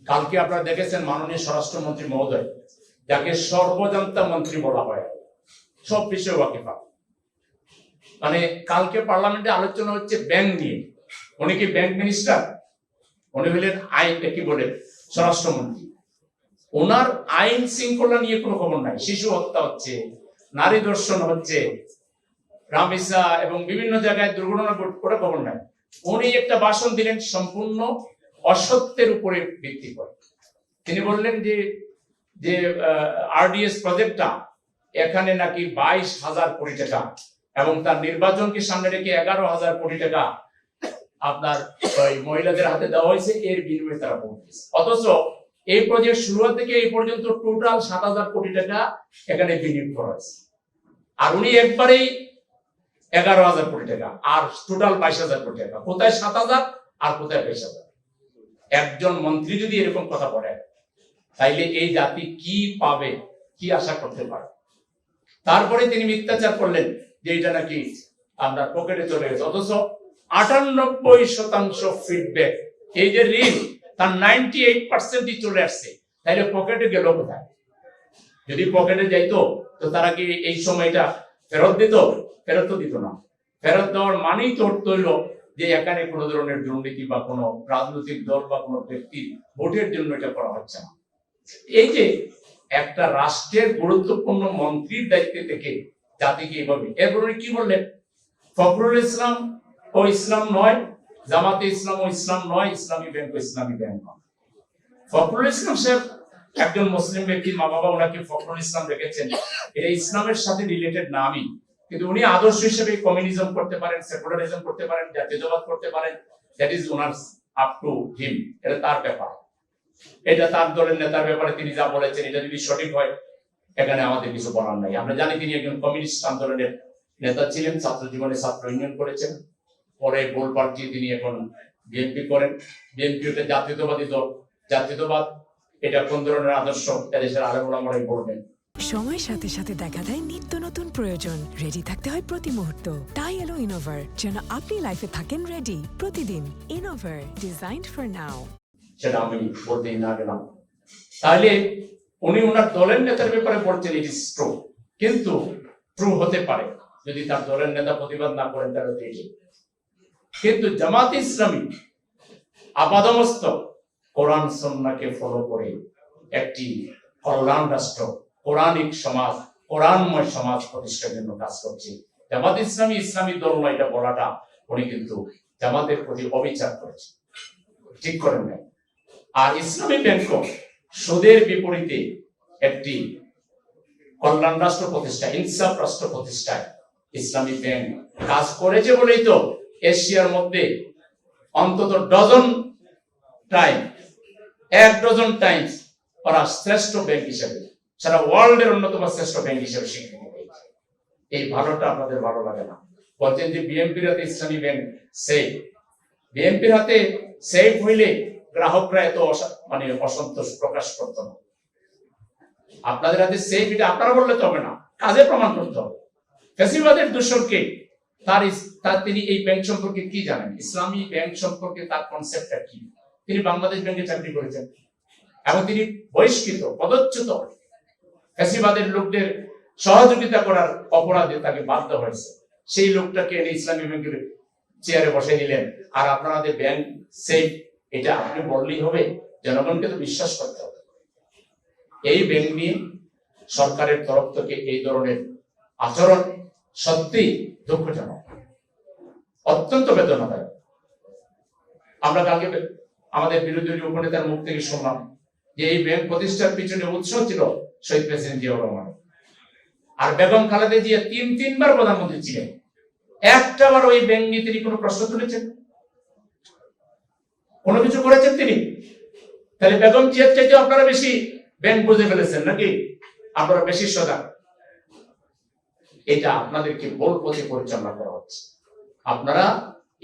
কালকে আপনারা দেখেছেন মাননীয় স্বরাষ্ট্রমন্ত্রী মহোদয়, যাকে সর্বজান্তা মন্ত্রী বলা হয়, সব বিষয়ে ওয়াকিফা। মানে কালকে পার্লামেন্টে আলোচনা হচ্ছে ব্যাংক নিয়ে। উনি কি ব্যাংক মিনিস্টার? উনি হলেন কি বলে স্বরাষ্ট্রমন্ত্রী। ওনার আইন শৃঙ্খলা নিয়ে কোনো খবর নাই। শিশু হত্যা হচ্ছে, নারী ধর্ষণ হচ্ছে, রামিসা এবং বিভিন্ন জায়গায় দুর্ঘটনা করে খবর নাই। উনি একটা ভাষণ দিলেন সম্পূর্ণ অসত্যের উপরে ভিত্তি করে। তিনি বললেন যে আরডিএস প্রজেক্টটা এখানে নাকি 22,000 কোটি টাকা এবং তার নির্বাচনকে সামনে রেখে 11,000 কোটি টাকা আপনার মহিলাদের হাতে দেওয়া হয়েছে, এর বিনিময়ে তারা পৌঁছেছে। অথচ এই প্রজেক্ট শুরু থেকে এই পর্যন্ত টোটাল 7,000 কোটি টাকা এখানে বিনিয়োগ করা হয়েছে। আর উনি একবারেই 11,000 কোটি টাকা আর টোটাল 22,000 কোটি টাকা। কোথায় 7,000 আর কোথায় 22,000? একজন মন্ত্রী যদি এরকম কথা বলে, তাইলে এই জাতি কি পাবে, কি আশা করতে পারে? তারপরে তিনি মিথ্যাচার করলেন যে এটা নাকি আমরা পকেটে চলে গেছে। অথচ 98% ফিডব্যাক, এই যে ঋণ তার 98% চলে আসছে। তাইলে পকেটে গেল কোথায়? যদি পকেটে যাইতো তো তারা কি এই সময়টা ফেরত দিত? ফেরত তো দিত না। ফেরত দেওয়ার মানেই তো অর্থ হইল যে এখানে কোনো ধরনের দুর্নীতি বা কোনো রাজনৈতিক দল বা কোনো ব্যক্তির ভোটের জন্য এটা করা হচ্ছে না। এই যে একটা রাষ্ট্রের গুরুত্বপূর্ণ মন্ত্রীর দায়িত্বে থেকে জাতিকে এইভাবে, এরপরে কি বললেন? ফখরুল ইসলাম ও ইসলাম নয়, জামাতে ইসলাম ও ইসলাম নয়, ইসলামী ব্যাংক ও ইসলামী ব্যাংক নয়। ফখরুল ইসলাম সাহেব একজন মুসলিম ব্যক্তি, মা বাবা ওনাকে ফখরুল ইসলাম রেখেছেন, এটা ইসলামের সাথে রিলেটেড নামই। কিন্তু উনি আদর্শ হিসেবে কমিউনিজম করতে পারেন, সেকুলারিজম করতে পারেন, জাতীয়তাবাদ করতে পারেন, that is owner up to him, এটা তার ব্যাপার। এটা তার দলের নেতার ব্যাপারে তিনি যা বলেছেন এটা যদি সঠিক হয় এখানে আমাদের কিছু বলার নাই। আমরা জানি তিনি একজন কমিউনিস্ট আন্দোলনের নেতা ছিলেন, ছাত্র জীবনে ছাত্র ইউনিয়ন করেছেন, পরে গোল পাল্টিয়ে তিনি এখন বিএনপি করেন। বিএনপি একটা জাতীয়তাবাদী দল। জাতীয়তাবাদ এটা কোন ধরনের আদর্শ এদেশের আলেম ওলামারাই বলবেন। সময়ের সাথে সাথে দেখা দেয় নিত্য নতুন প্রয়োজন। রেডি থাকতে হয় প্রতি মুহূর্ত। তাই এলো ইনোভার, যেন আপনি লাইফে থাকেন রেডি প্রতিদিন। Innova, designed for now. সেটা আমি বলতেই না গেলাম। তাহলে উনি ওনার দলের নেতার ব্যাপারে বলছেন ইট ইজ ট্রু, কিন্তু ট্রু হতে পারে যদি তার দলের নেতা প্রতিবাদ না করেন তাহলে ঠিক। কিন্তু জামাত ইসলামী আপাদমস্তক কোরআন সুন্নাহকে ফলো করে একটি কল্যাণ রাষ্ট্র, কোরআনিক সমাজ, কোরআনময় সমাজ প্রতিষ্ঠার জন্য কাজ করছে। জামাত ইসলামী ইসলামী দল নয় এটা বলাটা উনি কিন্তু জামাতের প্রতি অবিচার করেছে, ঠিক করেন নাই। আর ইসলামী ব্যাংক সুদের বিপরীতে একটি কল্যাণ রাষ্ট্র প্রতিষ্ঠা, ইনসাফ রাষ্ট্র প্রতিষ্ঠায় ইসলামী ব্যাংক কাজ করেছে বলেই তো এশিয়ার মধ্যে অন্তত এক ডজন টাইমস ওরা শ্রেষ্ঠ ব্যাংক হিসেবে, সারা ওয়ার্ল্ডের অন্যতম শ্রেষ্ঠ ব্যাংক হিসেবে স্বীকৃতি পেয়েছে। এই ভালোটা আপনাদের ভালো লাগে না। বলছেন যে বিএনপির হাতে ইসলামী ব্যাংক সেফ। বিএনপির হাতে সেফ হইলে গ্রাহকরা এত অসন্তোষ প্রকাশ করত না। আপনাদের হাতে সেফ, এটা আপনারা বললে তো হবে না, কাজে প্রমাণ করতে হবে। ফ্যাসিবাদের দূষণকে তিনি এই ব্যাংক সম্পর্কে কি জানেন? ইসলামী ব্যাংক সম্পর্কে তার কনসেপ্টটা কি? তিনি বাংলাদেশ ব্যাংকে চাকরি করেছেন এবং তিনি বহিষ্কৃত, পদচ্যুত, ফ্যাসিবাদের লোকদের সহযোগিতা করার অপরাধে তাকে বাধ্য হয়েছে। সেই লোকটাকে এনে ইসলামী ব্যাংকের চেয়ারে বসে নিলেন। আর আপনাদের ব্যাংক সেফ এটা আপনি বললেই হবে? জনগণকে তো বিশ্বাস করতে হবে। এই ব্যাংক নিয়ে সরকারের তরফ থেকে এই ধরনের আচরণ সত্যি দুঃখজনক, অত্যন্ত বেদনাদায়ক। আমরা কালকে আমাদের বিরোধী উপনেতার মুখ থেকে শুনলাম যে এই ব্যাংক প্রতিষ্ঠার পিছনে উৎস ছিল শহীদ প্রেসিডেন্ট জিয়াউর রহমান। আর বেগম খালেদা জিয়া তিনবার প্রধানমন্ত্রী ছিলেন, একটাবার ওই ব্যাংক নিয়ে তিনি কোনো প্রশ্ন তুলেছেন? কোনো কিছু করেছেন তিনি? তাহলে বেগম জিয়ার চাইতে আপনারা বেশি ব্যাংক বুঝে ফেলেছেন নাকি? আপনারা বেশি সজাগ। এটা আপনাদেরকে বল পথে পরিচালনা করা হচ্ছে। আপনারা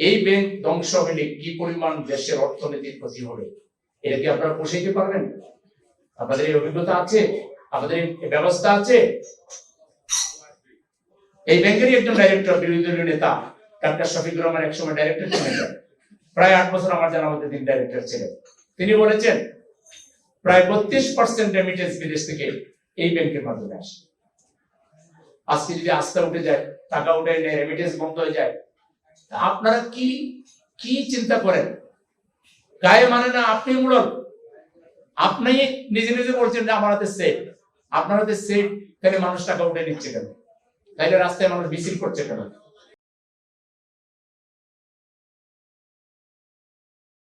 এই ব্যাংক ধ্বংস হলে কি পরিমাণ দেশের অর্থনীতির ক্ষতি হবে এটা কি আপনারা পোষাইতে পারবেন? আপনাদের এই অভিজ্ঞতা আছে? আপনাদের এই ব্যবস্থা আছে? এই ব্যাংকেরই একজন ডাইরেক্টর, বিরোধী দলীয় নেতা ডাক্তার শফিকুর রহমান একসময় ডাইরেক্টর ছিলেন, প্রায় 8 বছর আমার জানা মতে তিনি ডাইরেক্টর ছিলেন। তিনি বলেছেন প্রায় 32% রেমিটেন্স বিদেশ থেকে এই ব্যাংকের মাধ্যমে আসে। আজকে যদি আস্থা উঠে যায়, টাকা উঠে নেয়, রেমিটেন্স বন্ধ হয়ে যায়, তা আপনারা কি কি চিন্তা করেন? গায়ে মানে না, আপনি মূলক, আপনি নিজে নিজে বলছেন যে আমার হাতে সেফ। আপনার হাতে সেফ, তাহলে মানুষ টাকা উঠে নিচ্ছে কেন? তাইলে রাস্তায় মানুষ মিছিল করছে কেন?